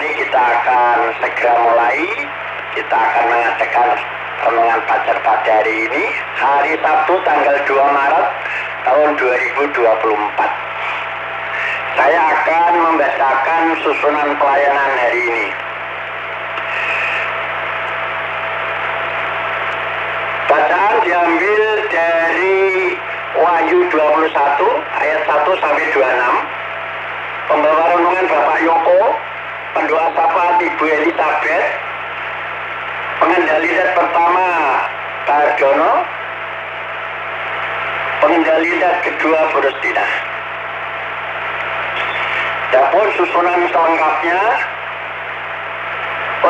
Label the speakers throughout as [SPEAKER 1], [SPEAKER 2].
[SPEAKER 1] mari kita akan segera mulai. Kita akan mengadakan renungan Fajar pada hari ini, hari Sabtu tanggal 2 Maret tahun 2024. Saya akan membacakan susunan pelayanan hari ini. Bacaan diambil dari Wahyu 21 ayat 1 sampai 26. Pembawa renungan Bapak Yoko, pendoa syafaat Ibu Elizabeth, pengendali zat pertama Pak Arjono, pengendali zat kedua Bu Rustina. Dapur susunan selengkapnya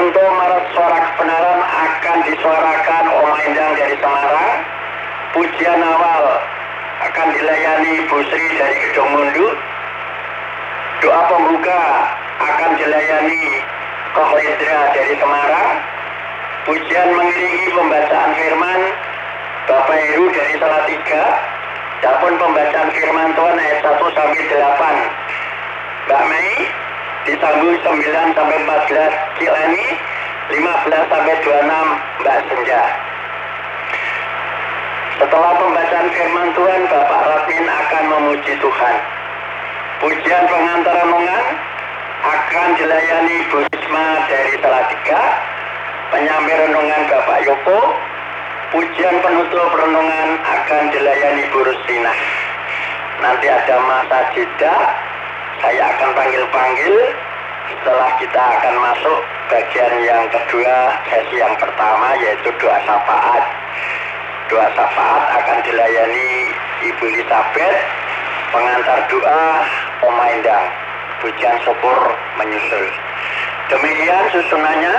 [SPEAKER 1] untuk Maret Suara Kebenaran akan disuarakan Om Endang dari Semarang. Pujian awal akan dilayani Bu Sri dari Gedung Mundu. Doa pembuka akan dilayani Koh Ledra dari Semarang. Pujian mengiringi pembacaan firman Bapak Heru dari Salatiga. Dapun pembacaan firman Tuhan ayat 1 sampai 8 Mbak Mei, disambung 9 sampai 14 Kilani, 15 sampai 26 Mbak Senja. Setelah pembacaan firman Tuhan, Bapak Radmin akan memuji Tuhan. Pujian pengantar renungan akan dilayani Bu Risma dari Salatiga. Penyampai renungan Bapak Yoko. Pujian penutup renungan akan dilayani Bu Rustina. Nanti ada masa jeda, saya akan panggil-panggil. Setelah kita akan masuk bagian yang kedua, sesi yang pertama, yaitu doa syafaat. Doa syafaat akan dilayani Ibu Elizabeth, pengantar doa Om Endang. Pujian syukur menyusul. Demikian susunannya.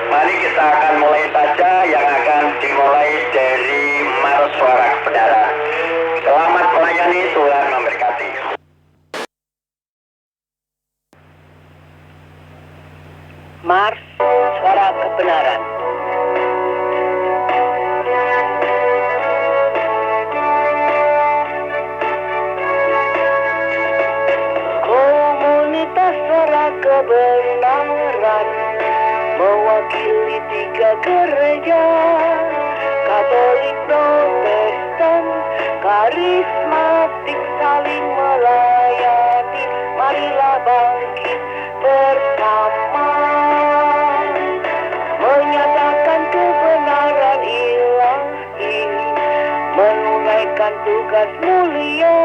[SPEAKER 1] Mari kita akan mulai saja, yang akan dimulai dari Maret Suara Kebenaran. Selamat melayani, Tuhan memberkati.
[SPEAKER 2] Mars Suara Kebenaran. Komunitas Suara Kebenaran mewakili 3 gereja, Katolik, Protestan, karismatik, saling melayani. Marilah bangkit bersama, menyatakan kebenaran ilahi, menunaikan tugas mulia,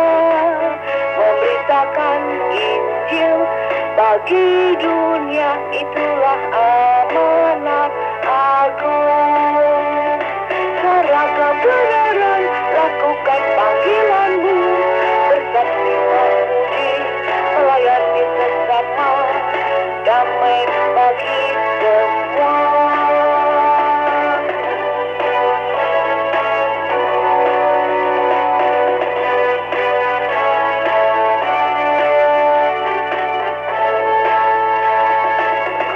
[SPEAKER 2] memberitakan Injil bagi dunia. Itulah amanat agung. Suara kebenaran, lakukan panggilanmu, bersaksi memuji, melayani sesama, damai bagi semua.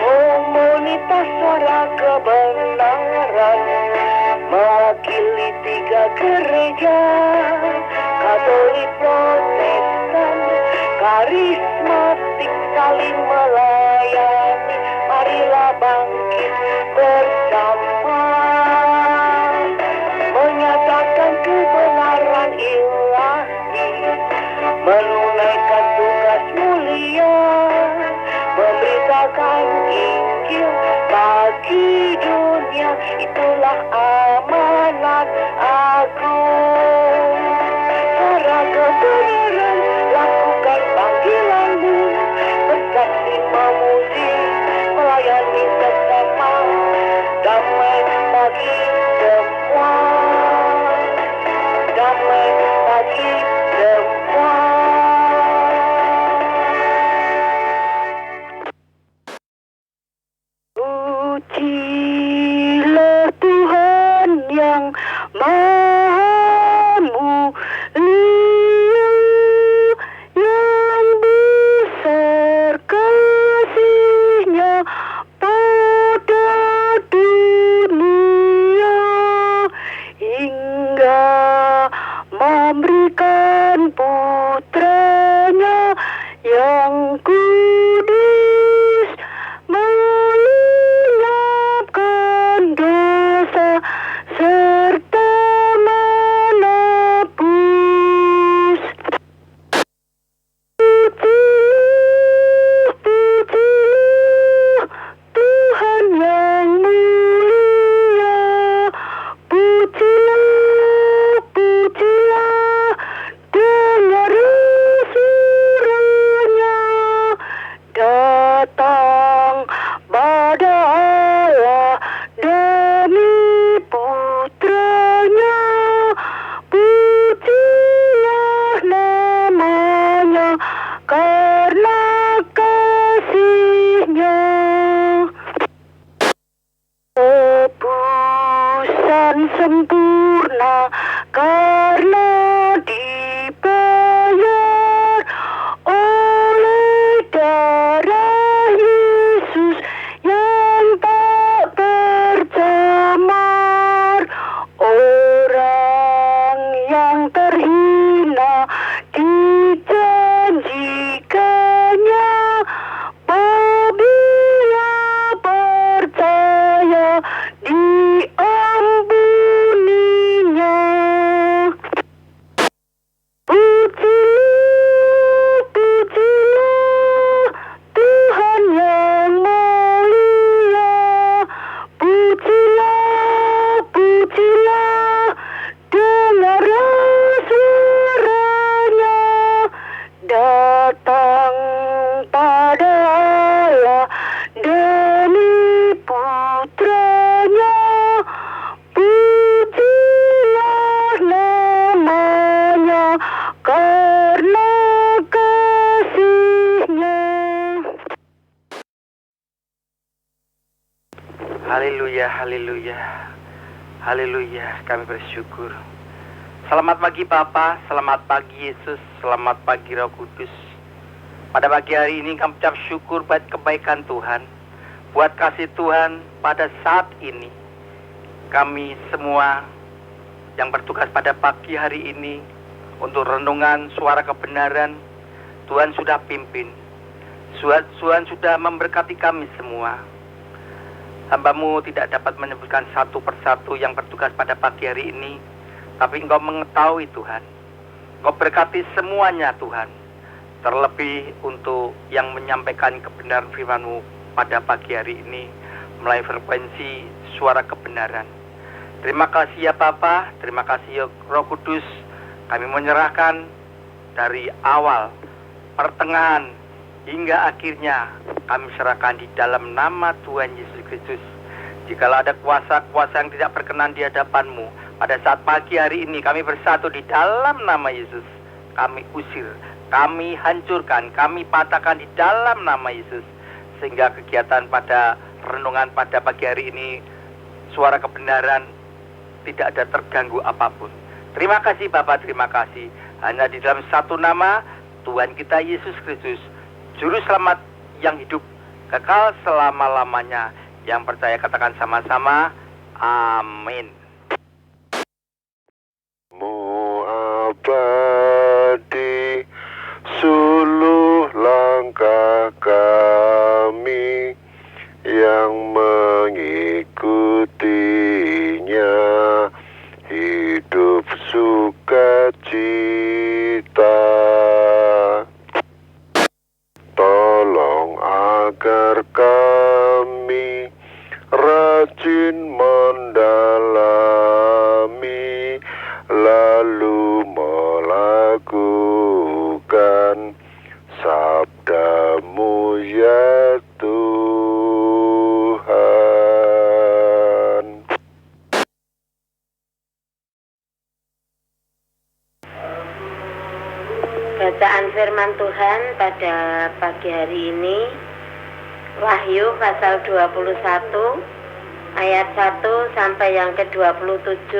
[SPEAKER 2] Komunitas Suara Kebenaran mewakili 3 gereja, Katolik, Protestan, karismatik, saling melayani. Marilah bangkit bersama, menyatakan kebenaran ilahi, menunaikan tugas mulia, memberitakan Injil bagi dunia. Itulah amanat agung. Suara kebenaran, lakukan panggilanmu, bersaksi memuji, melayani sesama, damai bagi semua, damai bagi semua. Pujilah Tuhan yang Maha
[SPEAKER 3] Haleluya, haleluya, haleluya, kami bersyukur. Selamat pagi Bapa, selamat pagi Yesus, selamat pagi Roh Kudus. Pada pagi hari ini kami ucap syukur buat kebaikan Tuhan, buat kasih Tuhan pada saat ini. Kami semua yang bertugas pada pagi hari ini untuk renungan suara kebenaran, Tuhan sudah pimpin. Tuhan sudah memberkati kami semua. Hamba-Mu tidak dapat menyebutkan satu persatu yang bertugas pada pagi hari ini, tapi Engkau mengetahui Tuhan. Engkau berkati semuanya Tuhan. Terlebih untuk yang menyampaikan kebenaran firman-Mu pada pagi hari ini melalui frekuensi suara kebenaran. Terima kasih ya Bapa, terima kasih ya Roh Kudus. Kami menyerahkan dari awal, pertengahan, hingga akhirnya kami serahkan di dalam nama Tuhan Yesus Kristus. Jikalau ada kuasa-kuasa yang tidak berkenan di hadapan-Mu, pada saat pagi hari ini kami bersatu di dalam nama Yesus. Kami usir, kami hancurkan, kami patahkan di dalam nama Yesus. Sehingga kegiatan pada renungan pada pagi hari ini, suara kebenaran tidak ada terganggu apapun. Terima kasih Bapak, terima kasih. Hanya di dalam satu nama, Tuhan kita Yesus Kristus, Juru Selamat yang hidup kekal selama-lamanya. Yang percaya katakan sama-sama, amin.
[SPEAKER 4] Muabadi suluh langkah kami yang mengikutinya, hidup sukacita. Tolong agar kami rajin mendalami, lalu melakukan sabda-Mu ya Tuhan.
[SPEAKER 5] Bacaan firman Tuhan pada pagi hari ini, Wahyu pasal 21 ayat 1 sampai yang ke-27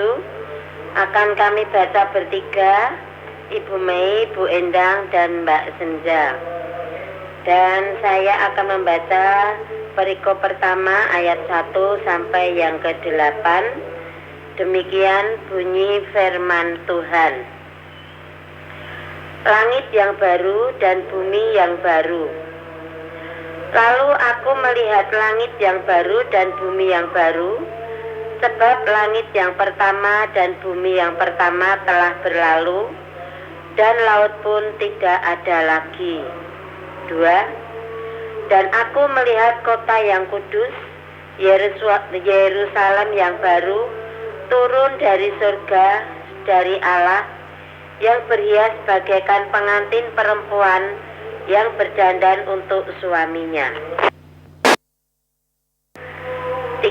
[SPEAKER 5] akan kami baca bertiga, Ibu Mei, Bu Endang, dan Mbak Senja. Dan saya akan membaca perikop pertama ayat 1 sampai yang ke-8. Demikian bunyi firman Tuhan. Langit yang baru dan bumi yang baru. Lalu aku melihat langit yang baru dan bumi yang baru, sebab langit yang pertama dan bumi yang pertama telah berlalu, dan laut pun tidak ada lagi. 2. Dan aku melihat kota yang kudus, Yerusalem yang baru, turun dari surga, dari Allah, yang berhias bagaikan pengantin perempuan yang berdandan untuk suaminya. 3.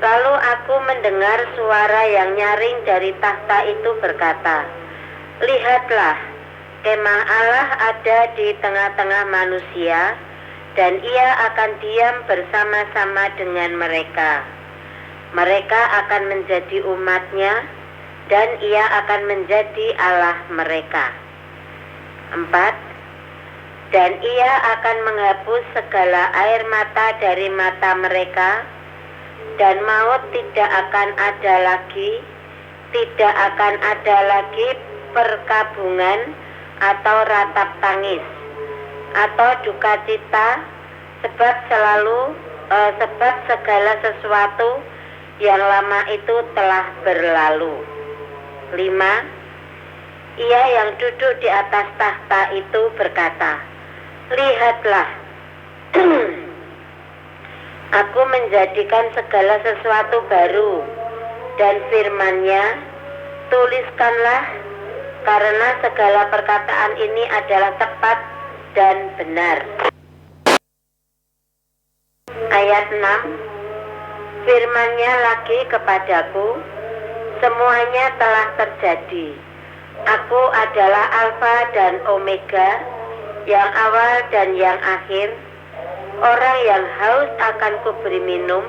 [SPEAKER 5] Lalu aku mendengar suara yang nyaring dari tahta itu berkata, lihatlah, kemah Allah ada di tengah-tengah manusia, dan ia akan diam bersama-sama dengan mereka. Mereka akan menjadi umatnya, dan ia akan menjadi Allah mereka. 4. Dan ia akan menghapus segala air mata dari mata mereka, dan maut tidak akan ada lagi, tidak akan ada lagi perkabungan atau ratap tangis atau duka cita, sebab segala sesuatu yang lama itu telah berlalu. 5. Ia yang duduk di atas tahta itu berkata, lihatlah, aku menjadikan segala sesuatu baru, dan firman-Nya, tuliskanlah, karena segala perkataan ini adalah tepat dan benar. Ayat 6. Firman-Nya lagi kepadaku, semuanya telah terjadi. Aku adalah Alfa dan Omega, yang awal dan yang akhir. Orang yang haus akan kuberi minum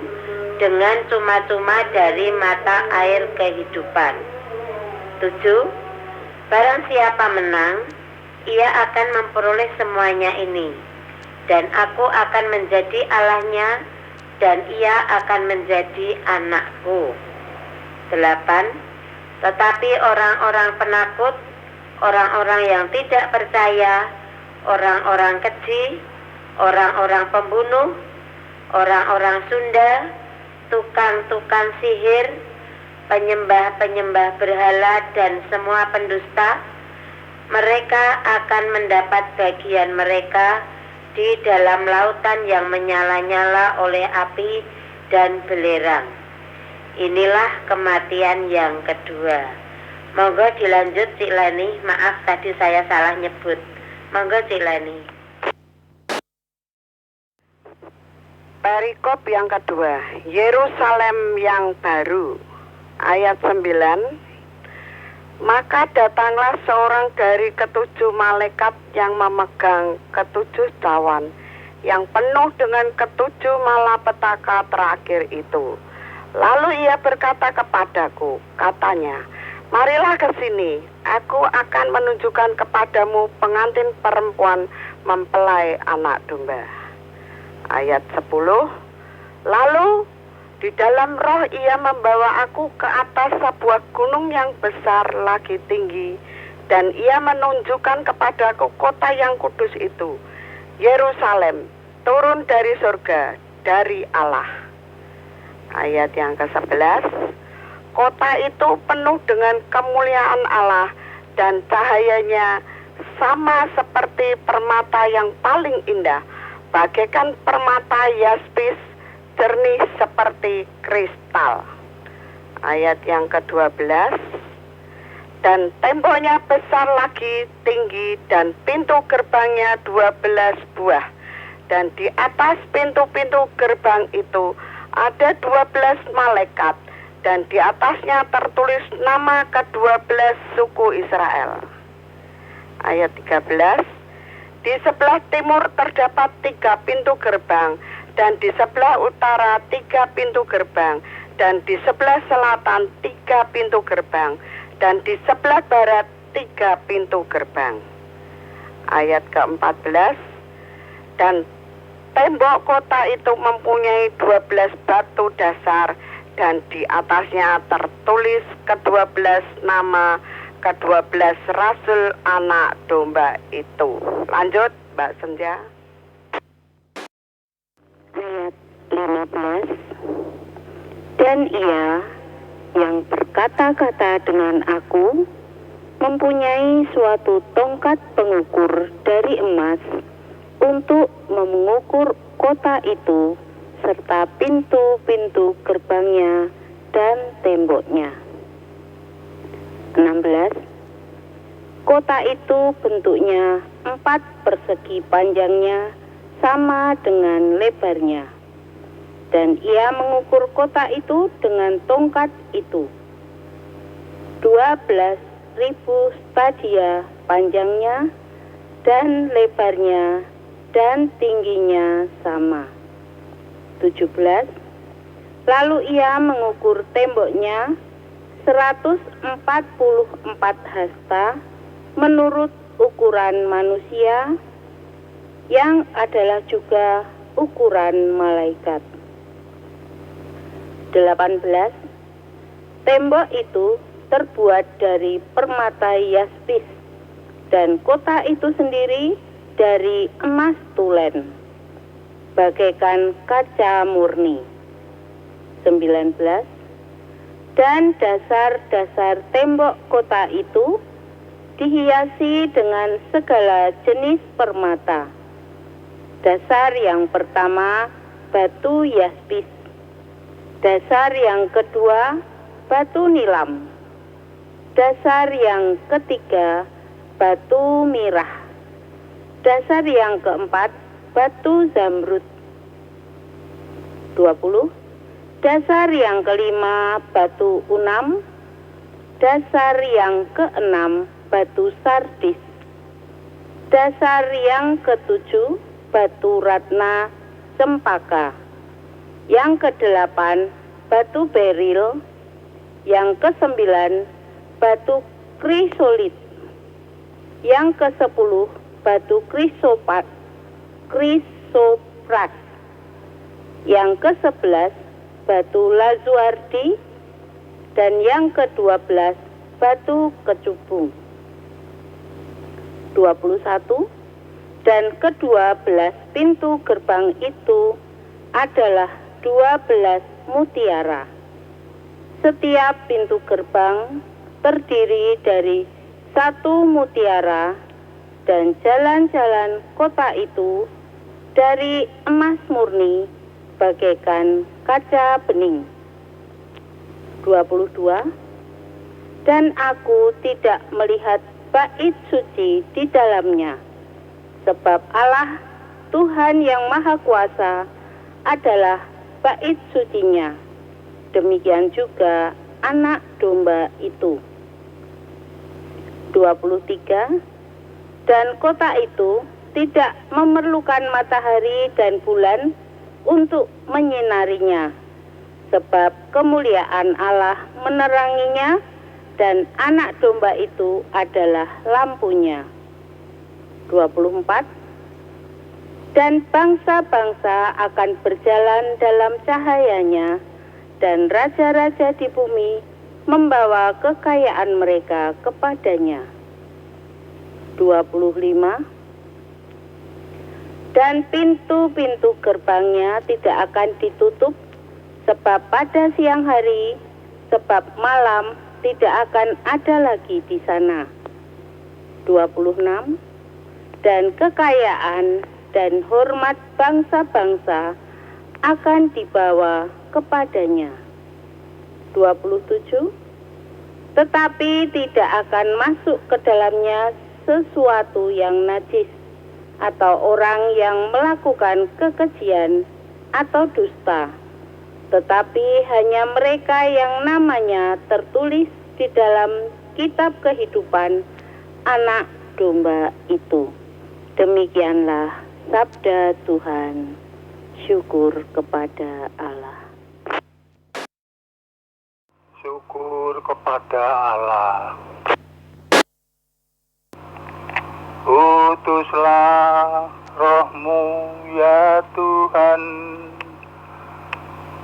[SPEAKER 5] dengan cuma-cuma dari mata air kehidupan. 7. Barang siapa menang, ia akan memperoleh semuanya ini, dan aku akan menjadi Allahnya, dan ia akan menjadi anakku. 8. Tetapi orang-orang penakut, orang-orang yang tidak percaya, orang-orang keji, orang-orang pembunuh, orang-orang Sunda, tukang-tukang sihir, penyembah-penyembah berhala, dan semua pendusta, mereka akan mendapat bagian mereka di dalam lautan yang menyala-nyala oleh api dan belerang. Inilah kematian yang kedua. Monggo dilanjut Cik Leni. Maaf tadi saya salah nyebut. Monggo Cik Leni.
[SPEAKER 2] Perikop yang kedua, Yerusalem yang baru, ayat 9. Maka datanglah seorang dari ketujuh malaikat yang memegang ketujuh cawan, yang penuh dengan ketujuh malapetaka terakhir itu. Lalu ia berkata kepadaku, katanya, marilah ke sini, aku akan menunjukkan kepadamu pengantin perempuan mempelai anak domba. Ayat 10. Lalu di dalam roh ia membawa aku ke atas sebuah gunung yang besar lagi tinggi, dan ia menunjukkan kepadaku kota yang kudus itu, Yerusalem, turun dari surga, dari Allah. Ayat yang ke-11. Kota itu penuh dengan kemuliaan Allah, dan cahayanya sama seperti permata yang paling indah, bagaikan permata yaspis, jernih seperti kristal. Ayat yang ke-12. Dan temboknya besar lagi, tinggi, dan pintu gerbangnya 12 buah. Dan di atas pintu-pintu gerbang itu ada 12 malaikat, dan di atasnya tertulis nama ke-12 suku Israel. Ayat 13. Di sebelah timur terdapat 3 pintu gerbang, dan di sebelah utara 3 pintu gerbang, dan di sebelah selatan 3 pintu gerbang, dan di sebelah barat 3 pintu gerbang. Ayat ke-14. Dan tembok kota itu mempunyai 12 batu dasar, dan di atasnya tertulis ke-12 nama ke-12 rasul anak domba itu. Lanjut Mbak Senja.
[SPEAKER 5] Ayat 15. Dan ia yang berkata-kata dengan aku mempunyai suatu tongkat pengukur dari emas untuk mengukur kota itu serta pintu-pintu gerbangnya dan temboknya. 16. Kota itu bentuknya 4 persegi panjangnya sama dengan lebarnya, dan ia mengukur kota itu dengan tongkat itu. 12.000 stadia panjangnya dan lebarnya dan tingginya sama. 17. Lalu ia mengukur temboknya 144 hasta menurut ukuran manusia, yang adalah juga ukuran malaikat. 18. Tembok itu terbuat dari permata yaspis, dan kota itu sendiri dari emas tulen, bagaikan kaca murni. 19. Dan dasar-dasar tembok kota itu dihiasi dengan segala jenis permata. Dasar yang pertama batu yaspis, dasar yang kedua batu nilam, dasar yang ketiga batu mirah, dasar yang keempat batu zamrud. 20. Dasar yang kelima batu unam, dasar yang keenam batu sardis, dasar yang ketujuh batu ratna, cempaka. Yang ke-8 batu beril. Yang ke-9 batu krisolit. Yang ke-10 batu krisopras. Yang ke-11 batu lazuardi. Dan yang ke-12 batu kecubung. 21. Dan ke-12 pintu gerbang itu adalah 12 mutiara. Setiap pintu gerbang terdiri dari 1 mutiara, dan jalan-jalan kota itu dari emas murni bagaikan kaca bening. 22. Dan aku tidak melihat bait suci di dalamnya, sebab Allah Tuhan yang Maha Kuasa adalah bait sucinya. Demikian juga anak domba itu. 23. Dan kota itu tidak memerlukan matahari dan bulan untuk menyinarinya, sebab kemuliaan Allah meneranginya, dan anak domba itu adalah lampunya. 24. Dan bangsa-bangsa akan berjalan dalam cahayanya, dan raja-raja di bumi membawa kekayaan mereka kepadanya. 25. Dan pintu-pintu gerbangnya tidak akan ditutup, sebab pada siang hari, sebab malam tidak akan ada lagi di sana. 26. Dan kekayaan dan hormat bangsa-bangsa akan dibawa kepadanya. 27. Tetapi tidak akan masuk ke dalamnya sesuatu yang najis, atau orang yang melakukan kekejian atau dusta, tetapi hanya mereka yang namanya tertulis di dalam kitab kehidupan anak domba itu. Demikianlah sabda Tuhan. Syukur kepada Allah.
[SPEAKER 3] Syukur kepada Allah. Utuslah roh-Mu ya Tuhan,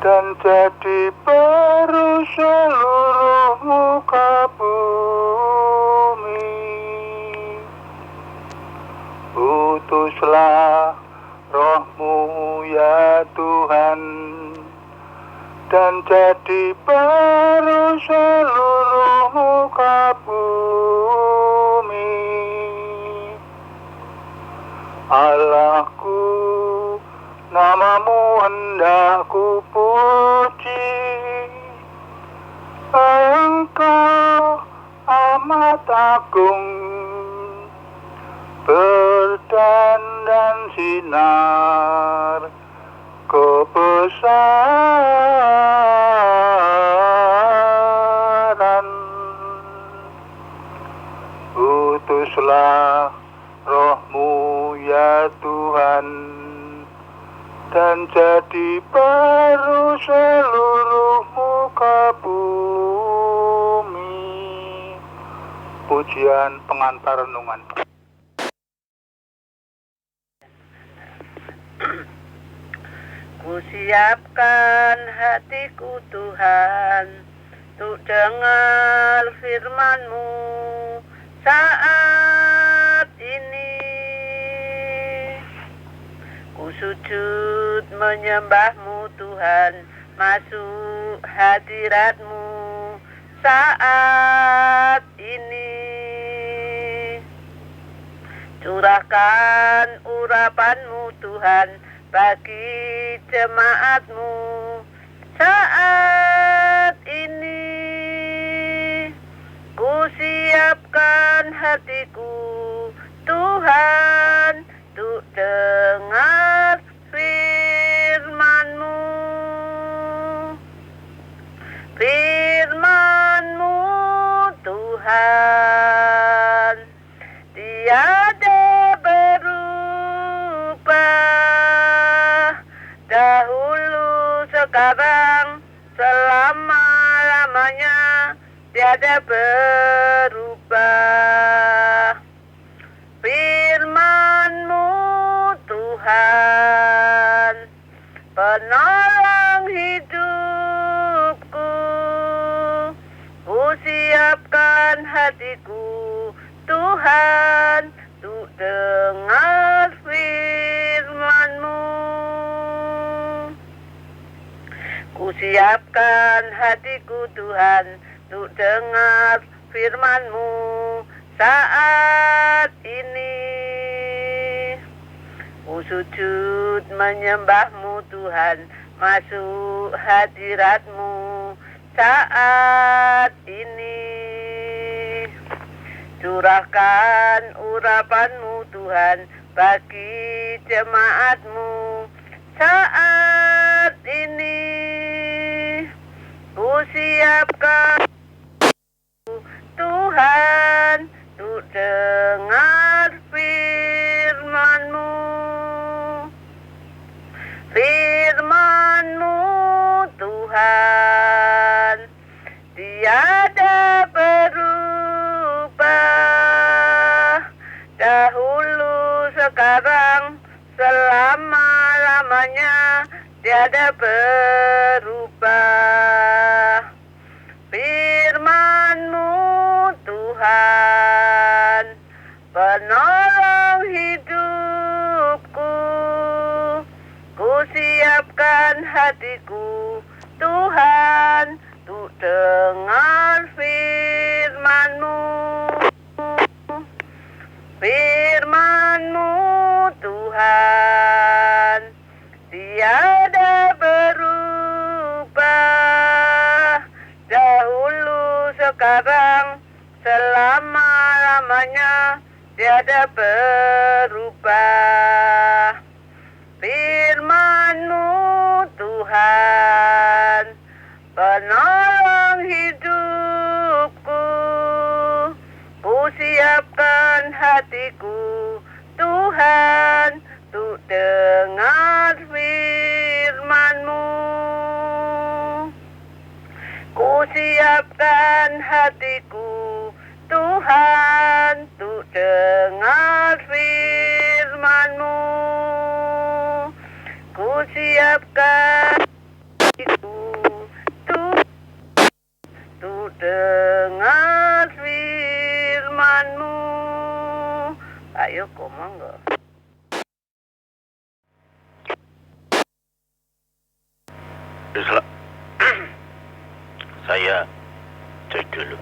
[SPEAKER 3] dan jadi baru seluruh muka bumi. Utuslah roh-Mu ya Tuhan, dan jadi baru seluruh muka bumi. Allahku, nama-Mu hendak ku puji. Engkau amat agung, berdandan sinar kebesaran. Utuslah roh-Mu ya Tuhan, dan jadi baru seluruh muka bumi. Pujian pengantar renungan.
[SPEAKER 2] Kusiapkan hatiku Tuhan, untuk dengar firman-Mu saat ini. Ku sujud menyembah-Mu Tuhan, masuk hadirat-Mu saat ini. Curahkan urapan-Mu Tuhan bagi jemaat-Mu saat ini. Ku siapkan hatiku Tuhan, untuk dengar firman-Mu. Firman-Mu Tuhan tiada berubah, sekarang, selama-lamanya, tiada berubah. Firman-Mu Tuhan, penolong hidupku, ku siapkan hatiku, Tuhan, untuk dengar firman-Mu. Ku siapkan hatiku, Tuhan, untuk dengar firman-Mu saat ini. Ku sujud menyembah-Mu, Tuhan, masuk hadirat-Mu saat ini. Curahkan urapan-Mu, Tuhan, bagi jemaat-Mu saat ini. Ku siapkan, Tuhan, untuk dengar firman-Mu. Firman-Mu, Tuhan, tiada berubah. Dahulu, sekarang, selama-lamanya, tiada berubah. Firman-Mu, Tuhan, penolong hidupku, ku siapkan hatiku, Tuhan, untuk dengar firman-Mu. Firman-Mu, Tuhan, tiada berubah. Dahulu, sekarang, selama-lamanya, tiada berubah. Firman-Mu, Tuhan, penolong hidupku, ku siapkan hatiku, Tuhan, untuk dengar firman-Mu. Ku siapkan hatiku, Tuhan, untuk dengar firman-Mu. Ku siapkan hatiku, Tuhan, untuk dengar firman-Mu. Ayo, monggo.
[SPEAKER 6] Saya cek dulu.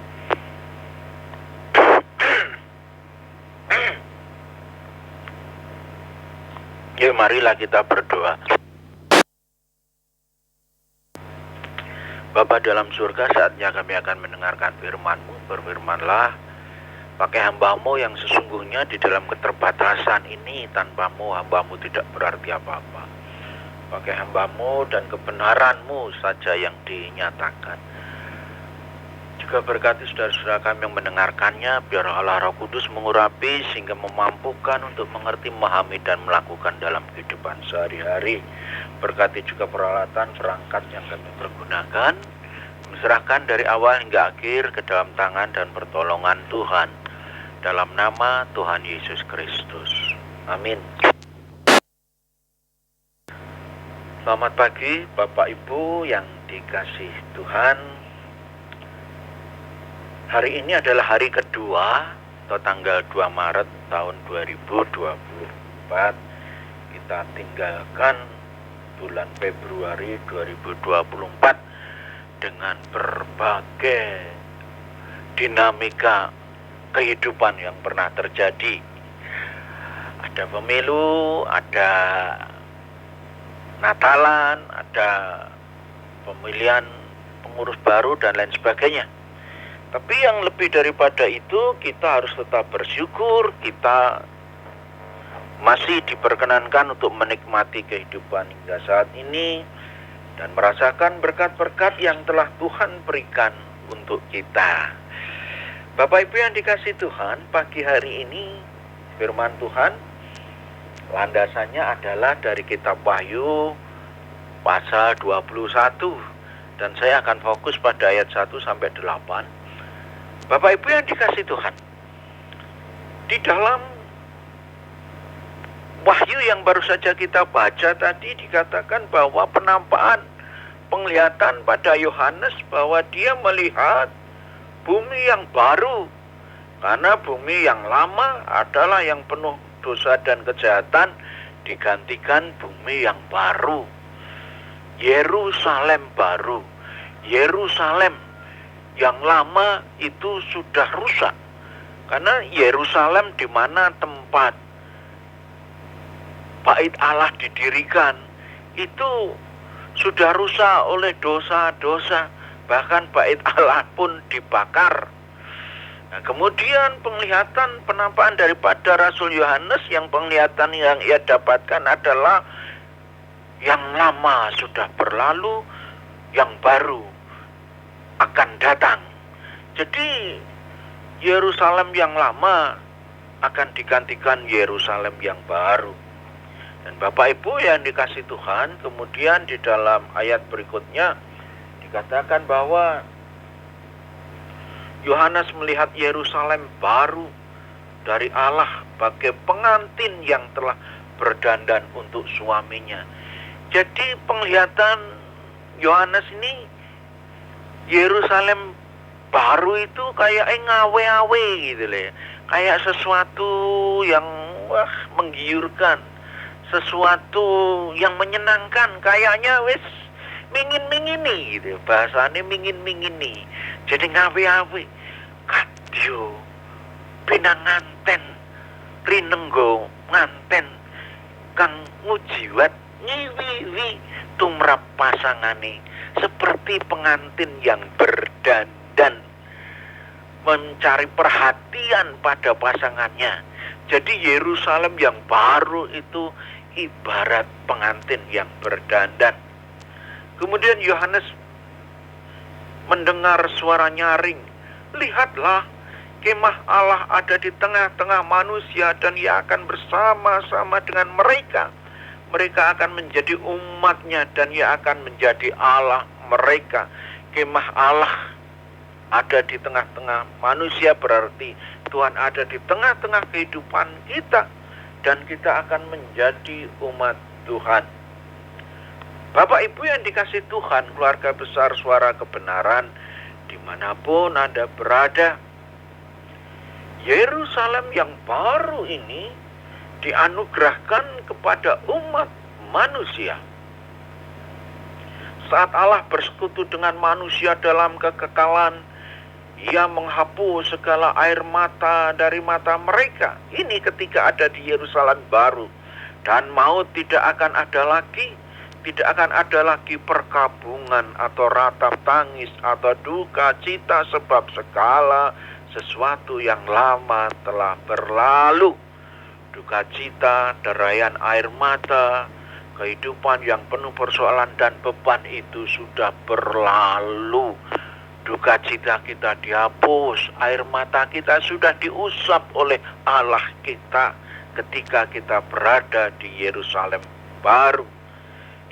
[SPEAKER 6] Yuk, marilah kita berdoa. Bapa dalam surga, saatnya kami akan mendengarkan firman-Mu. Berfirmanlah, pakai hamba-Mu yang sesungguhnya di dalam keterbatasan ini, tanpa-Mu, hamba-Mu tidak berarti apa-apa. Pakai hamba-Mu dan kebenaran-Mu saja yang dinyatakan. Juga berkati saudara-saudara kami yang mendengarkannya, biar Allah Roh Kudus mengurapi sehingga memampukan untuk mengerti, memahami, dan melakukan dalam kehidupan sehari-hari. Berkati juga peralatan, perangkat yang kami pergunakan, diserahkan dari awal hingga akhir ke dalam tangan dan pertolongan Tuhan. Dalam nama Tuhan Yesus Kristus. Amin. Selamat pagi Bapak Ibu yang dikasih Tuhan. Hari ini adalah hari kedua atau tanggal 2 Maret tahun 2024. Kita tinggalkan bulan Februari 2024 dengan berbagai dinamika kehidupan yang pernah terjadi. Ada pemilu, ada Natalan, ada pemilihan pengurus baru dan lain sebagainya. Tapi yang lebih daripada itu, kita harus tetap bersyukur. Kita masih diperkenankan untuk menikmati kehidupan hingga saat ini dan merasakan berkat-berkat yang telah Tuhan berikan untuk kita. Bapak Ibu yang dikasih Tuhan, pagi hari ini firman Tuhan landasannya adalah dari kitab Wahyu pasal 21, dan saya akan fokus pada ayat 1 sampai 8. Bapak Ibu yang dikasih Tuhan, di dalam Wahyu yang baru saja kita baca tadi dikatakan bahwa penglihatan pada Yohanes bahwa dia melihat bumi yang baru, karena bumi yang lama adalah yang penuh dosa dan kejahatan, digantikan bumi yang baru, Yerusalem baru. Yerusalem yang lama itu sudah rusak, karena Yerusalem di mana tempat Bait Allah didirikan itu sudah rusak oleh dosa-dosa, bahkan Bait Allah pun dibakar. Nah, kemudian penampakan daripada Rasul Yohanes, yang penglihatan yang ia dapatkan adalah yang lama sudah berlalu, yang baru akan datang. Jadi Yerusalem yang lama akan digantikan Yerusalem yang baru. Dan Bapak Ibu yang dikasih Tuhan, kemudian di dalam ayat berikutnya dikatakan bahwa Yohanes melihat Yerusalem baru dari Allah bagai pengantin yang telah berdandan untuk suaminya. Jadi penglihatan Yohanes ini, Yerusalem baru itu kayak ngawe-awe gitu loh. Kayak sesuatu yang menggiurkan, sesuatu yang menyenangkan, kayaknya wis mingin-mingini gitu, bahasanya mingin-mingini. Jadi ngawe-awe kadyo pinanganten rinenggo nganten kang ngujiwat nyiwi tumrap pasangane, seperti pengantin yang berdandan mencari perhatian pada pasangannya. Jadi Yerusalem yang baru itu ibarat pengantin yang berdandan. Kemudian Yohanes mendengar suara nyaring, lihatlah, kemah Allah ada di tengah-tengah manusia, dan ia akan bersama-sama dengan mereka. Mereka akan menjadi umatnya, dan ia akan menjadi Allah mereka. Kemah Allah ada di tengah-tengah manusia berarti Tuhan ada di tengah-tengah kehidupan kita, dan kita akan menjadi umat Tuhan. Bapak Ibu yang dikasih Tuhan, keluarga besar Suara Kebenaran, dimanapun Anda berada, Yerusalem yang baru ini dianugerahkan kepada umat manusia. Saat Allah bersekutu dengan manusia dalam kekekalan, Ia menghapus segala air mata dari mata mereka. Ini ketika ada di Yerusalem baru. Dan maut tidak akan ada lagi. Tidak akan ada lagi perkabungan atau ratap tangis atau duka cita, sebab segala sesuatu yang lama telah berlalu. Duka cita, derayan air mata, kehidupan yang penuh persoalan dan beban itu sudah berlalu. Duka cita kita dihapus, air mata kita sudah diusap oleh Allah kita ketika kita berada di Yerusalem baru.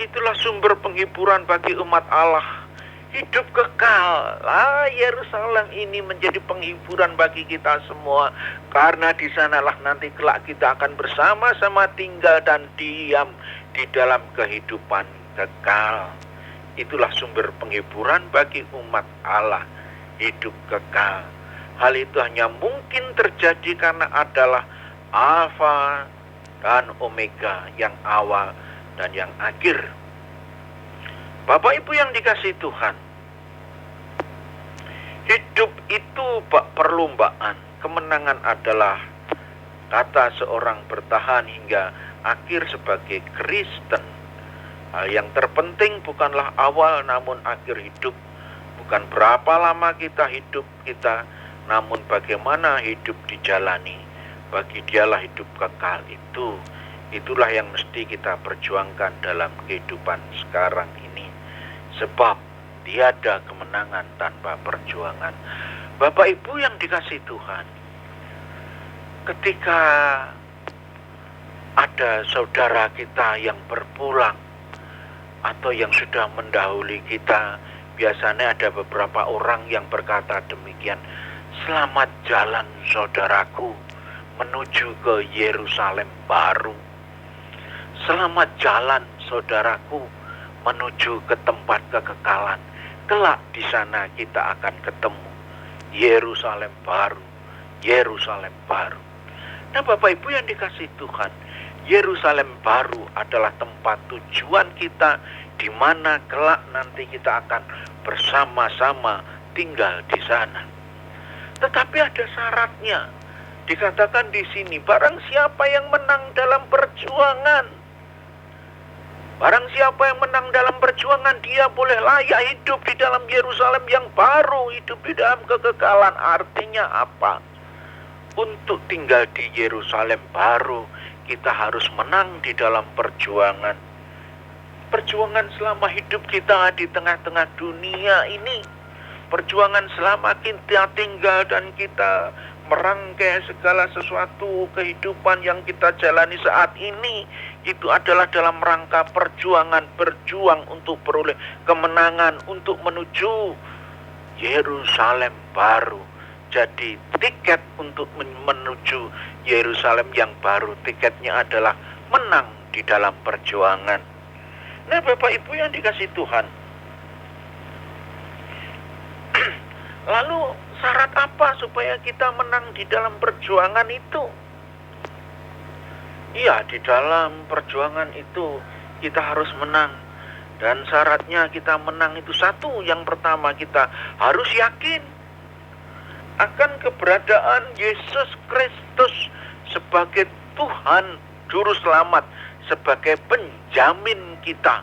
[SPEAKER 6] Itulah sumber penghiburan bagi umat Allah. Hidup kekal. Yerusalem ini menjadi penghiburan bagi kita semua, karena di sanalah nanti kelak kita akan bersama-sama tinggal dan diam di dalam kehidupan kekal. Itulah sumber penghiburan bagi umat Allah, hidup kekal. Hal itu hanya mungkin terjadi karena adalah Alfa dan Omega, yang awal dan yang akhir. Bapak Ibu yang dikasihi Tuhan, hidup itu perlombaan. Kemenangan adalah kata seorang bertahan hingga akhir sebagai Kristen. Hal yang terpenting bukanlah awal namun akhir hidup. Bukan berapa lama kita hidup kita, namun bagaimana hidup dijalani. Bagi Dialah hidup kekal itu. Itulah yang mesti kita perjuangkan dalam kehidupan sekarang ini. Sebab tiada kemenangan tanpa perjuangan. Bapak Ibu yang dikasihi Tuhan, ketika ada saudara kita yang berpulang atau yang sudah mendahului kita. Biasanya ada beberapa orang yang berkata demikian, selamat jalan saudaraku menuju ke Yerusalem baru. Selamat jalan saudaraku menuju ke tempat kekekalan. Kelak di sana kita akan ketemu Yerusalem baru, Yerusalem baru. Nah Bapak Ibu yang dikasihi Tuhan, Yerusalem baru adalah tempat tujuan kita, di mana kelak nanti kita akan bersama-sama tinggal di sana. Tetapi ada syaratnya. Dikatakan di sini, barang siapa yang menang dalam perjuangan, barang siapa yang menang dalam perjuangan, dia boleh layak hidup di dalam Yerusalem yang baru, hidup di dalam kekekalan. Artinya apa? Untuk tinggal di Yerusalem baru, kita harus menang di dalam perjuangan. Perjuangan selama hidup kita di tengah-tengah dunia ini. Perjuangan selama kita tinggal dan kita merangkai segala sesuatu kehidupan yang kita jalani saat ini. Itu adalah dalam rangka perjuangan, berjuang untuk beroleh kemenangan, untuk menuju Yerusalem baru. Jadi tiket untuk menuju Yerusalem yang baru, tiketnya adalah menang di dalam perjuangan. Nah Bapak Ibu yang dikasihi Tuhan, lalu syarat apa supaya kita menang di dalam perjuangan itu? Iya, di dalam perjuangan itu kita harus menang. Dan syaratnya kita menang itu satu, yang pertama kita harus yakin akan keberadaan Yesus Kristus sebagai Tuhan Juru Selamat, sebagai penjamin kita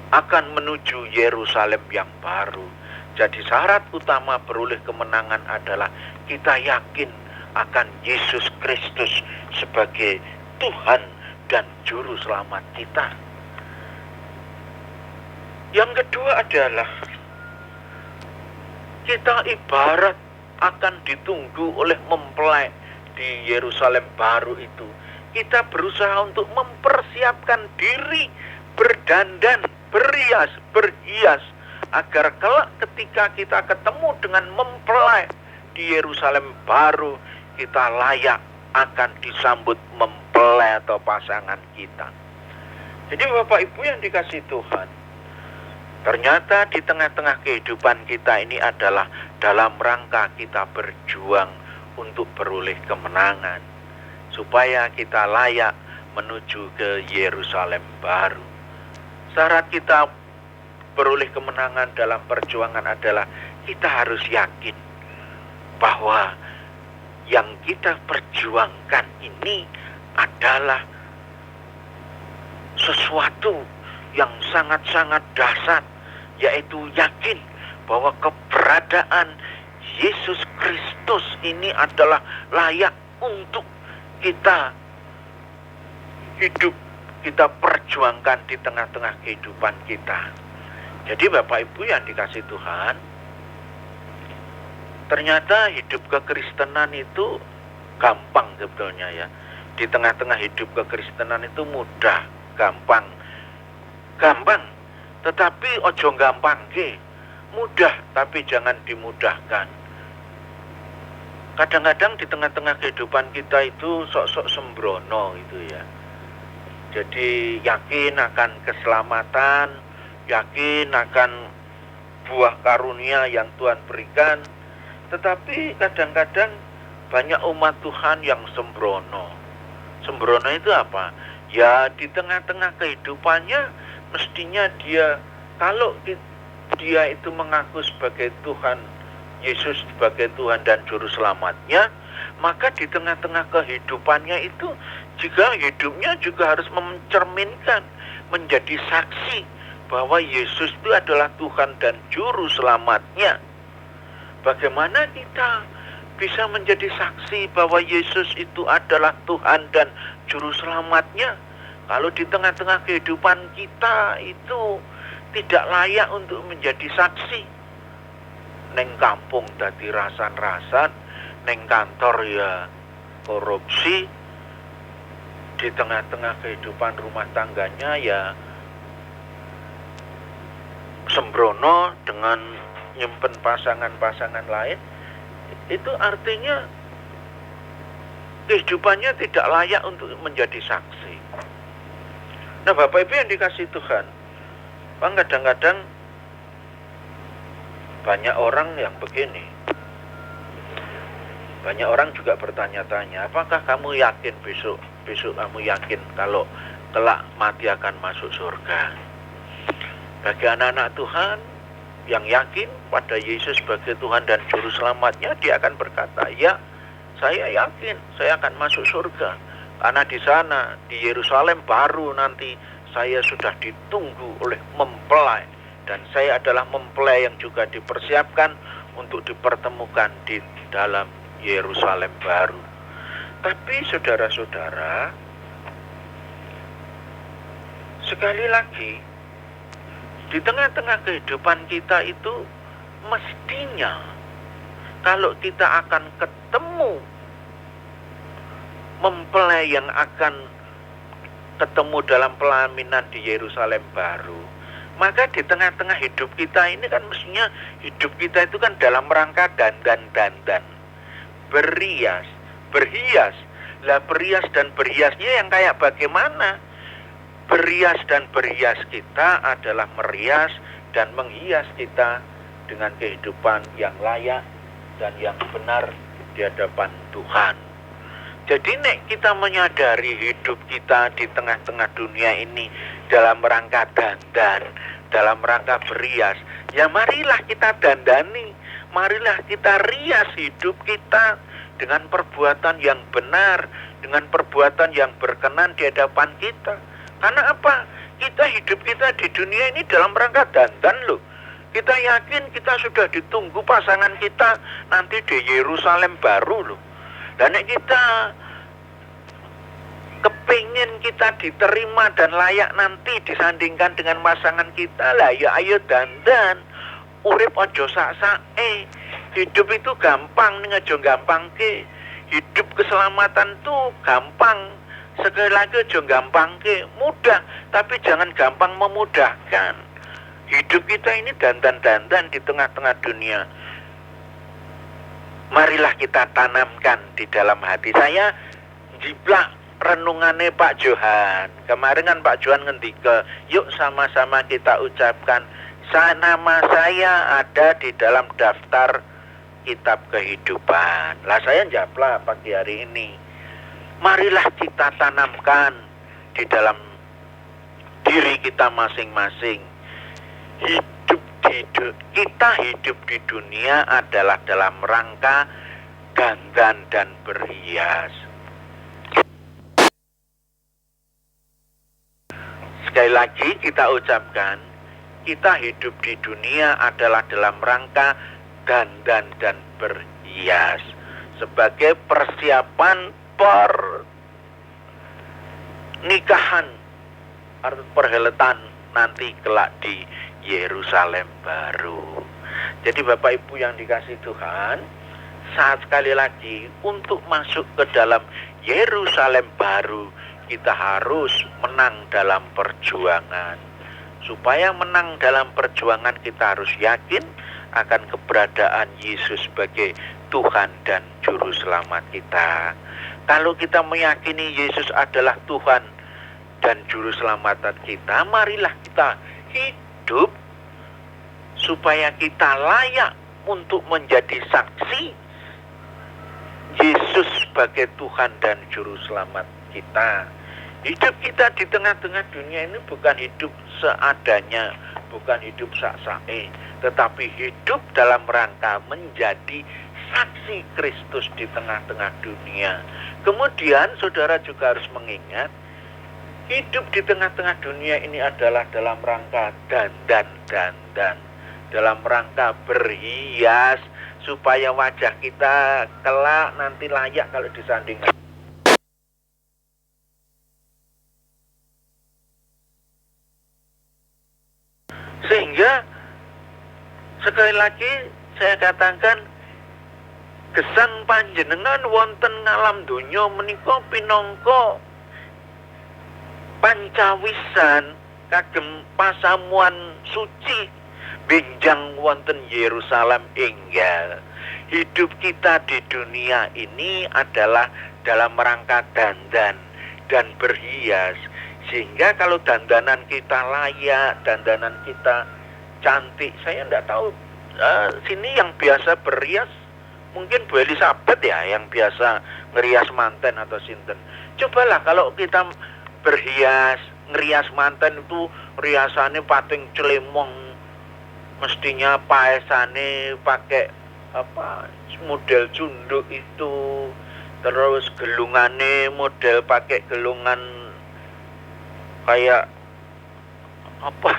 [SPEAKER 6] akan menuju Yerusalem yang baru. Jadi syarat utama beroleh kemenangan adalah kita yakin akan Yesus Kristus sebagai Tuhan dan Juru Selamat kita. Yang kedua adalah kita ibarat akan ditunggu oleh mempelai di Yerusalem baru itu. Kita berusaha untuk mempersiapkan diri, berdandan, berhias, agar kelak ketika kita ketemu dengan mempelai di Yerusalem baru, kita layak akan disambut mempelai atau pasangan kita. Jadi Bapak Ibu yang dikasihi Tuhan, ternyata di tengah-tengah kehidupan kita ini adalah dalam rangka kita berjuang untuk beroleh kemenangan, supaya kita layak menuju ke Yerusalem baru. Syarat kita beroleh kemenangan dalam perjuangan adalah kita harus yakin bahwa yang kita perjuangkan ini adalah sesuatu yang sangat-sangat dahsyat, yaitu yakin bahwa keberadaan Yesus Kristus ini adalah layak untuk kita hidup, kita perjuangkan di tengah-tengah kehidupan kita. Jadi Bapak Ibu yang dikasihi Tuhan, ternyata hidup kekristenan itu gampang sebetulnya ya. Di tengah-tengah hidup kekristenan itu mudah, gampang. Tetapi ojo gampang ke, mudah tapi jangan dimudahkan. Kadang-kadang di tengah-tengah kehidupan kita itu sok-sok sembrono itu ya. Jadi yakin akan keselamatan, yakin akan buah karunia yang Tuhan berikan. Tetapi kadang-kadang banyak umat Tuhan yang sembrono. Sembrono itu apa? Ya di tengah-tengah kehidupannya mestinya dia, kalau dia itu mengaku sebagai Tuhan, Yesus sebagai Tuhan dan Juru Selamatnya, maka di tengah-tengah kehidupannya itu juga hidupnya juga harus mencerminkan, menjadi saksi bahwa Yesus itu adalah Tuhan dan Juru Selamatnya. Bagaimana kita bisa menjadi saksi bahwa Yesus itu adalah Tuhan dan Juru Selamatnya kalau di tengah-tengah kehidupan kita itu tidak layak untuk menjadi saksi? Neng kampung dadi rasan-rasan, neng kantor ya korupsi, di tengah-tengah kehidupan rumah tangganya ya sembrono dengan nyimpen pasangan-pasangan lain, itu artinya kehidupannya tidak layak untuk menjadi saksi. Nah, Bapak Ibu yang dikasihi Tuhan, kadang-kadang banyak orang yang begini. Banyak orang juga bertanya-tanya, apakah kamu yakin besok kamu yakin kalau kelak mati akan masuk surga? Bagi anak-anak Tuhan yang yakin pada Yesus sebagai Tuhan dan Juru Selamatnya, dia akan berkata, ya, saya yakin saya akan masuk surga. Karena di sana, di Yerusalem baru nanti saya sudah ditunggu oleh mempelai. Dan saya adalah mempelai yang juga dipersiapkan untuk dipertemukan di dalam Yerusalem baru. Tapi saudara-saudara, sekali lagi, di tengah-tengah kehidupan kita itu mestinya kalau kita akan ketemu mempelai yang akan ketemu dalam pelaminan di Yerusalem baru, maka di tengah-tengah hidup kita ini kan mestinya hidup kita itu kan dalam rangka dandan, berhias. Lah berhias dan berhiasnya yang kayak bagaimana? Berhias dan berhias kita adalah merias dan menghias kita dengan kehidupan yang layak dan yang benar di hadapan Tuhan. Jadi nek kita menyadari hidup kita di tengah-tengah dunia ini dalam rangka dandan, dalam rangka berhias, ya marilah kita dandani, marilah kita rias hidup kita dengan perbuatan yang benar, dengan perbuatan yang berkenan di hadapan kita. Karena apa? Kita hidup kita di dunia ini dalam rangka dandan loh. Kita yakin kita sudah ditunggu pasangan kita nanti di Yerusalem baru loh. Dan kita kepingin kita diterima dan layak nanti disandingkan dengan pasangan kita lah, ya ayo dandan. Urip ojo sak-sake. Hidup itu gampang nih, aja gampang ke. Hidup keselamatan tuh gampang. Sekali lagi aja gampang ke. Mudah, tapi jangan gampang memudahkan. Hidup kita ini dandan-dandan di tengah-tengah dunia. Marilah kita tanamkan di dalam hati. Saya jiplak renungannya Pak Johan. Kemarin kan Pak Johan ngendika, yuk sama-sama kita ucapkan, nama saya ada di dalam daftar kitab kehidupan. Lah saya japla pagi hari ini. Marilah kita tanamkan di dalam diri kita masing-masing. Kita hidup di dunia adalah dalam rangka dandan dan berhias. Sekali lagi kita ucapkan, kita hidup di dunia adalah dalam rangka dandan dan berhias sebagai persiapan pernikahan atau perhelatan nanti kelak di Yerusalem baru. Jadi Bapak Ibu yang dikasihi Tuhan, saat sekali lagi untuk masuk ke dalam Yerusalem baru, kita harus menang dalam perjuangan. Supaya menang dalam perjuangan, kita harus yakin akan keberadaan Yesus sebagai Tuhan dan Juru Selamat kita. Kalau kita meyakini Yesus adalah Tuhan dan Juru Selamatan kita, marilah kita hidup supaya kita layak untuk menjadi saksi Yesus sebagai Tuhan dan Juru Selamat kita. Hidup kita di tengah-tengah dunia ini bukan hidup seadanya, bukan hidup sak-sake, tetapi hidup dalam rangka menjadi saksi Kristus di tengah-tengah dunia. Kemudian saudara juga harus mengingat, hidup di tengah-tengah dunia ini adalah dalam rangka dandan, dalam rangka berhias, supaya wajah kita kelak nanti layak kalau disandingkan. Sehingga sekali lagi saya katakan, gesang panjenengan wonten ngalam donya menika pinangka pancawisan kagem pasamuan suci Benjang wonten Yerusalem enggal. Hidup kita di dunia ini adalah dalam rangka dandan dan berhias. Sehingga kalau dandanan kita layak, dandanan kita cantik, saya enggak tahu sini yang biasa berhias mungkin Bu Elizabeth ya yang biasa ngerias manten atau sinten. Cobalah kalau kita berhias, ngerias manten itu riasannya pating celemong, mestinya paesane pakai apa model cunduk itu, terus gelungannya model pakai gelungan kayak apa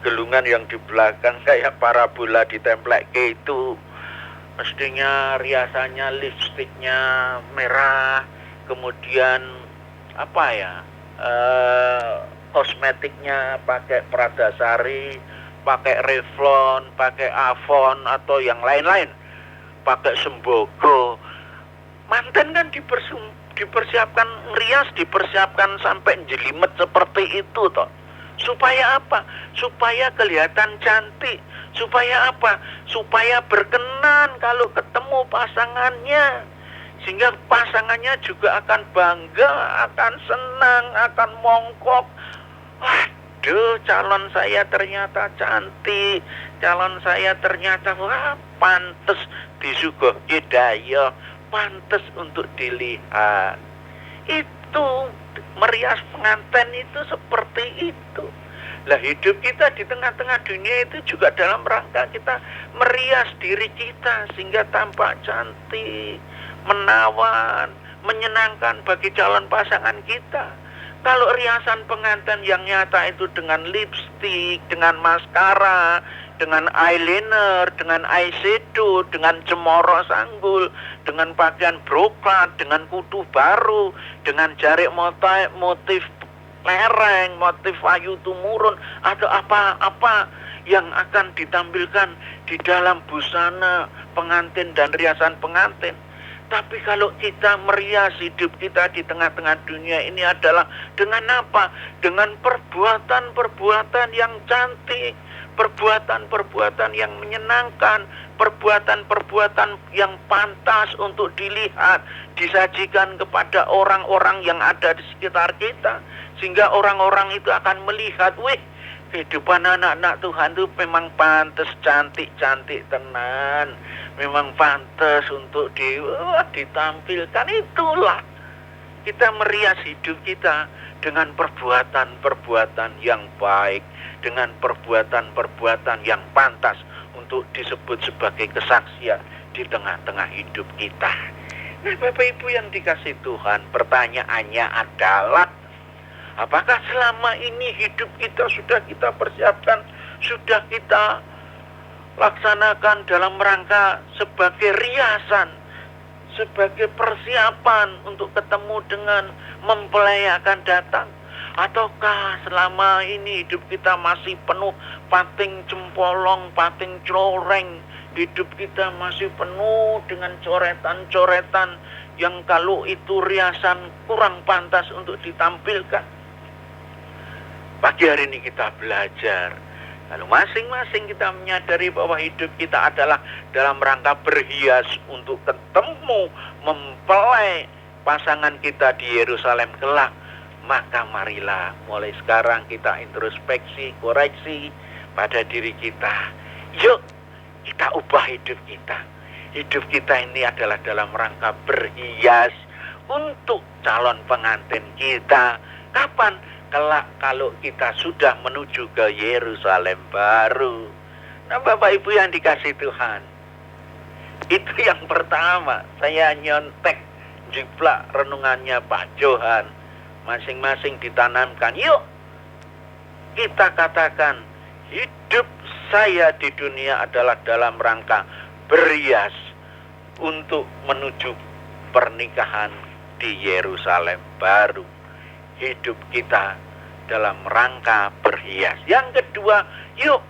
[SPEAKER 6] gelungan yang di belakang kayak parabola ditemplek itu, mestinya riasannya lipstiknya merah, kemudian apa ya kosmetiknya pakai Pradasari, pakai Revlon, pakai Avon atau yang lain-lain, pakai Sembogo. Manten kan dipersiapkan rias, dipersiapkan sampai jelimet seperti itu toh. Supaya apa? Supaya kelihatan cantik. Supaya apa? Supaya berkenan kalau ketemu pasangannya. Sehingga pasangannya juga akan bangga, akan senang, akan mongkok. Waduh, calon saya ternyata cantik. Calon saya ternyata wah, pantes disuguh hidayah, pantes untuk dilihat. Itu merias pengantin itu seperti itu. Lah hidup kita di tengah-tengah dunia itu juga dalam rangka kita merias diri kita sehingga tampak cantik, menawan, menyenangkan bagi calon pasangan kita. Kalau riasan pengantin yang nyata itu dengan lipstik, dengan maskara, dengan eyeliner, dengan eyeshadow, dengan cemoro sanggul, dengan pakaian broklat, dengan kutu baru, dengan jarik motif lereng, motif ayu tumurun, atau apa-apa yang akan ditampilkan di dalam busana pengantin dan riasan pengantin. Tapi kalau kita merias hidup kita di tengah-tengah dunia ini adalah dengan apa? Dengan perbuatan-perbuatan yang cantik, perbuatan-perbuatan yang menyenangkan, perbuatan-perbuatan yang pantas untuk dilihat, disajikan kepada orang-orang yang ada di sekitar kita. Sehingga orang-orang itu akan melihat, wih, kehidupan anak-anak Tuhan itu memang pantas, cantik-cantik tenan. Memang pantas untuk ditampilkan. Itulah kita merias hidup kita dengan perbuatan-perbuatan yang baik, dengan perbuatan-perbuatan yang pantas untuk disebut sebagai kesaksian di tengah-tengah hidup kita. Nah, Bapak Ibu yang dikasih Tuhan, pertanyaannya adalah, apakah selama ini hidup kita sudah kita persiapkan, sudah kita laksanakan dalam rangka sebagai riasan, sebagai persiapan untuk ketemu dengan mempelai yang akan datang? Ataukah selama ini hidup kita masih penuh pating cempolong, pating coreng, hidup kita masih penuh dengan coretan-coretan yang kalau itu riasan kurang pantas untuk ditampilkan? Pagi hari ini kita belajar, lalu masing-masing kita menyadari bahwa hidup kita adalah dalam rangka berhias untuk ketemu mempelai pasangan kita di Yerusalem kelak. Maka marilah mulai sekarang kita introspeksi, koreksi pada diri kita. Yuk kita ubah hidup kita. Hidup kita ini adalah dalam rangka berhias untuk calon pengantin kita. Kapan? Kelak kalau kita sudah menuju ke Yerusalem baru. Nah, Bapak Ibu yang dikasih Tuhan, itu yang pertama. Saya nyontek jiplak renungannya Pak Johan. Masing-masing ditanamkan. Yuk kita katakan, hidup saya di dunia adalah dalam rangka berhias untuk menuju pernikahan di Yerusalem baru. Hidup kita dalam rangka berhias. Yang kedua, yuk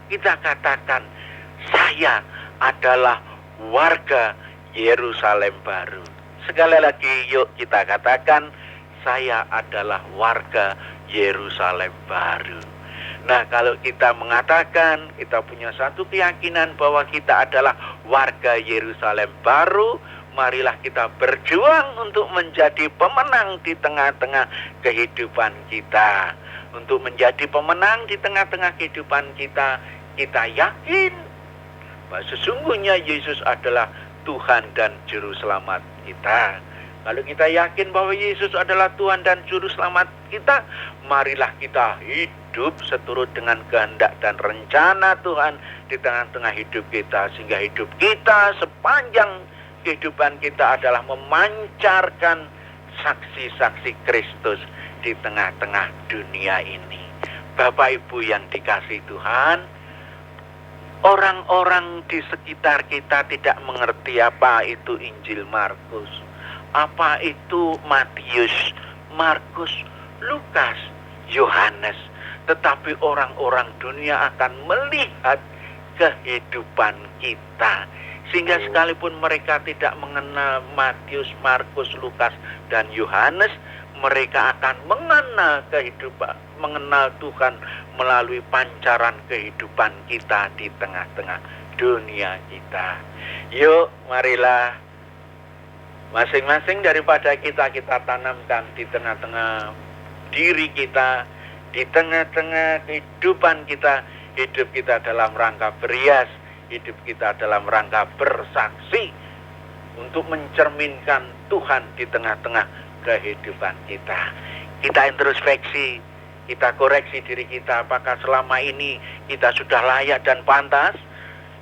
[SPEAKER 6] kita katakan, saya adalah warga Yerusalem baru. Sekali lagi, yuk kita katakan, saya adalah warga Yerusalem baru. Nah, kalau kita mengatakan, kita punya satu keyakinan bahwa kita adalah warga Yerusalem baru, marilah kita berjuang untuk menjadi pemenang di tengah-tengah kehidupan kita. Untuk menjadi pemenang di tengah-tengah kehidupan kita, kita yakin bahwa sesungguhnya Yesus adalah Tuhan dan Juru Selamat kita. Kalau kita yakin bahwa Yesus adalah Tuhan dan Juru Selamat kita, marilah kita hidup seturut dengan kehendak dan rencana Tuhan di tengah-tengah hidup kita. Sehingga hidup kita sepanjang kehidupan kita adalah memancarkan saksi-saksi Kristus di tengah-tengah dunia ini. Bapak Ibu yang dikasihi Tuhan, orang-orang di sekitar kita tidak mengerti apa itu Injil Markus, apa itu Matius, Markus, Lukas, Yohanes. Tetapi orang-orang dunia akan melihat kehidupan kita. Sehingga sekalipun mereka tidak mengenal Matius, Markus, Lukas, dan Yohanes, mereka akan mengenal kehidupan, mengenal Tuhan melalui pancaran kehidupan kita di tengah-tengah dunia kita. Yuk, marilah masing-masing daripada kita tanamkan di tengah-tengah diri kita, di tengah-tengah kehidupan kita, hidup kita dalam rangka berias, hidup kita dalam rangka bersaksi untuk mencerminkan Tuhan di tengah-tengah kehidupan kita. Kita introspeksi, kita koreksi diri kita, apakah selama ini kita sudah layak dan pantas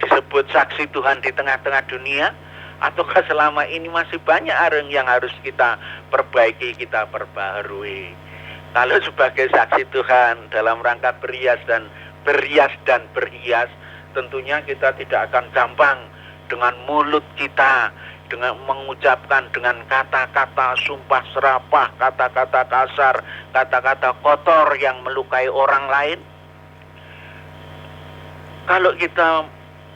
[SPEAKER 6] disebut saksi Tuhan di tengah-tengah dunia, ataukah selama ini masih banyak yang harus kita perbaiki, kita perbaharui. Kalau sebagai saksi Tuhan dalam rangka berias dan berhias, tentunya kita tidak akan gampang dengan mulut kita, dengan mengucapkan dengan kata-kata sumpah serapah, kata-kata kasar, kata-kata kotor yang melukai orang lain. Kalau kita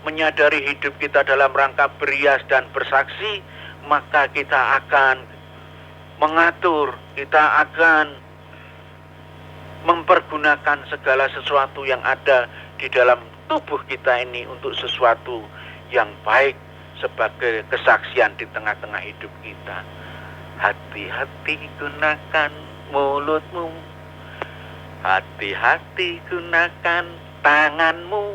[SPEAKER 6] menyadari hidup kita dalam rangka berias dan bersaksi, maka kita akan mengatur, kita akan mempergunakan segala sesuatu yang ada di dalam tubuh kita ini untuk sesuatu yang baik sebagai kesaksian di tengah-tengah hidup kita. Hati-hati gunakan mulutmu, hati-hati gunakan tanganmu,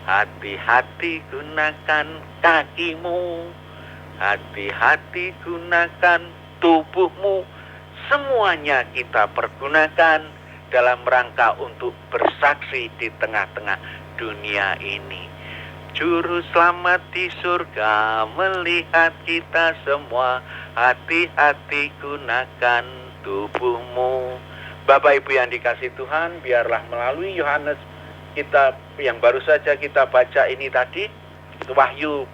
[SPEAKER 6] hati-hati gunakan kakimu, hati-hati gunakan tubuhmu. Semuanya kita pergunakan dalam rangka untuk bersaksi di tengah-tengah dunia ini. Juru Selamat di surga melihat kita semua. Hati-hati gunakan tubuhmu. Bapak Ibu yang dikasihi Tuhan, biarlah melalui Yohanes kita yang baru saja kita baca ini tadi, Wahyu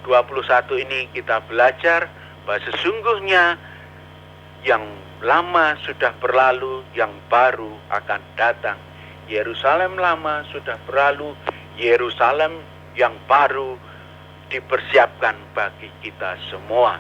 [SPEAKER 6] 21 ini kita belajar bahwa sesungguhnya yang lama sudah berlalu, yang baru akan datang. Yerusalem lama sudah berlalu, Yerusalem yang baru dipersiapkan bagi kita semua.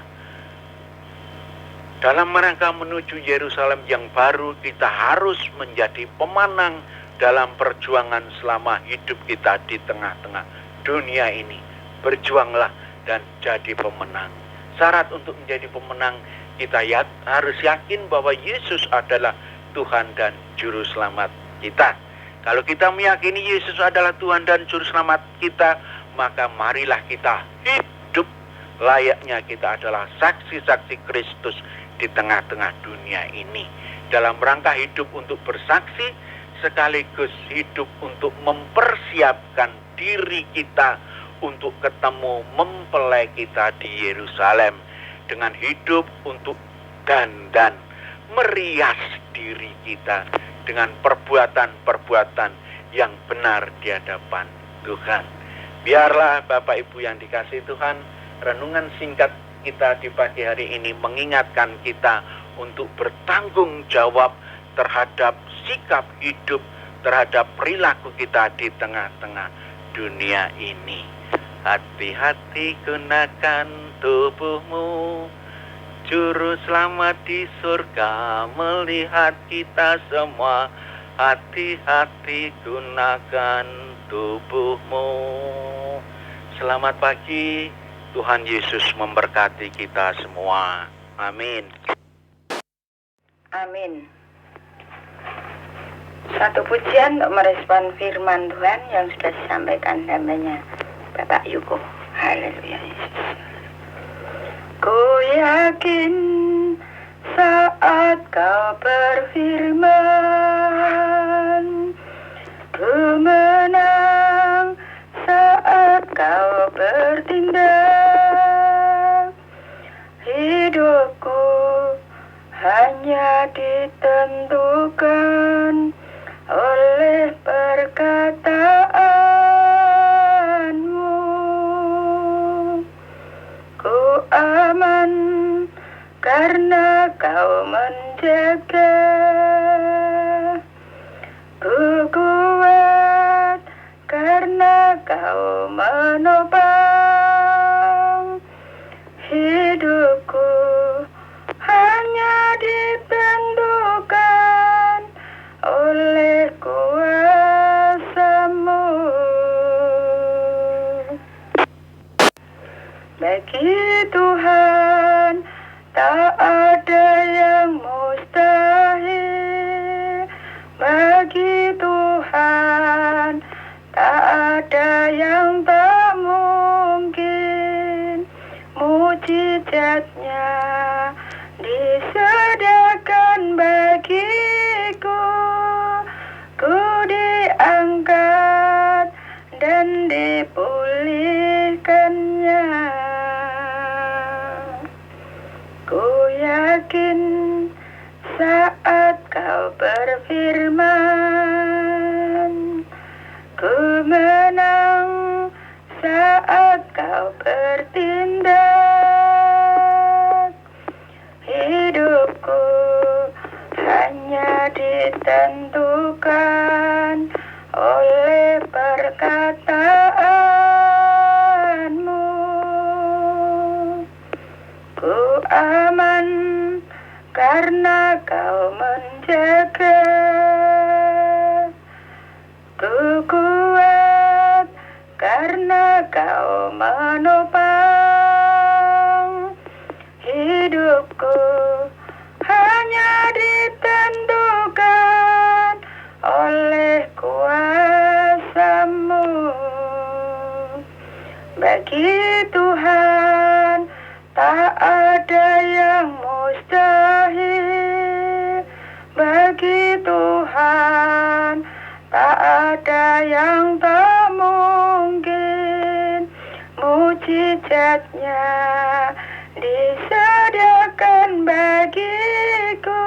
[SPEAKER 6] Dalam rangka menuju Yerusalem yang baru, kita harus menjadi pemenang dalam perjuangan selama hidup kita di tengah-tengah dunia ini. Berjuanglah dan jadi pemenang. Syarat untuk menjadi pemenang, kita harus yakin bahwa Yesus adalah Tuhan dan Juru Selamat kita. Kalau kita meyakini Yesus adalah Tuhan dan Juru Selamat kita, maka marilah kita hidup layaknya kita adalah saksi-saksi Kristus di tengah-tengah dunia ini. Dalam rangka hidup untuk bersaksi, sekaligus hidup untuk mempersiapkan diri kita untuk ketemu mempelai kita di Yerusalem. Dengan hidup untuk dandan, merias diri kita dengan perbuatan-perbuatan yang benar di hadapan Tuhan. Biarlah Bapak Ibu yang dikasihi Tuhan, renungan singkat kita di pagi hari ini mengingatkan kita untuk bertanggung jawab terhadap sikap hidup, terhadap perilaku kita di tengah-tengah dunia ini. Hati-hati gunakan tubuhmu, Juru Selamat di surga melihat kita semua. hati-hati gunakan tubuhmu. Selamat pagi, Tuhan Yesus memberkati kita semua. Amin.
[SPEAKER 7] Amin. Satu pujian untuk merespon firman Tuhan yang sudah disampaikan namanya Bapak Yuko. Haleluya Yesus. Ku yakin saat kau berfirman, ku menang saat kau bertindak. Hidupku hanya ditentukan oleh perkataanmu. Ku aman karena kau menjaga. Ku kuat karena kau menopang. Hidupku hanya ditentukan oleh kuasa-Mu. Bagi Tuhan tak ada yang mustahil. Bagi Tuhan tak ada yang tak mungkin. Mujizatnya disediakan bagiku. Ku diangkat dan dipulihkannya. Ku yakin saat kau berfirman, ku menang saat kau bertindak. Hidupku hanya ditentukan oleh perkataanmu. Ku aman karena kau menjaga. Ku kuat karena kau menopang. Hidupku hanya ditentukan oleh kuasa-Mu. Bagi Tuhan tak ada yang mustahil. Bagi Tuhan tak ada yang tak mungkin. Mujizatnya disediakan bagiku.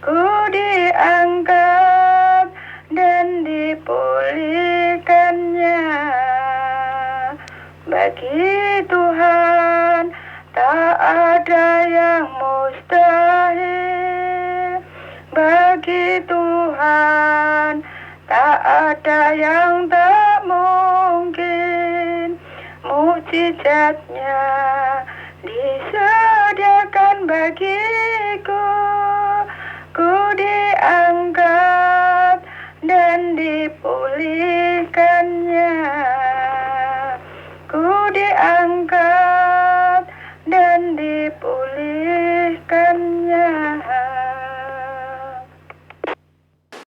[SPEAKER 7] Ku diangkat dan dipulihkannya. Bagi Tuhan tak ada yang mustahil. Bagi Tuhan tak ada yang tak mungkin. Mujizatnya disediakan bagiku.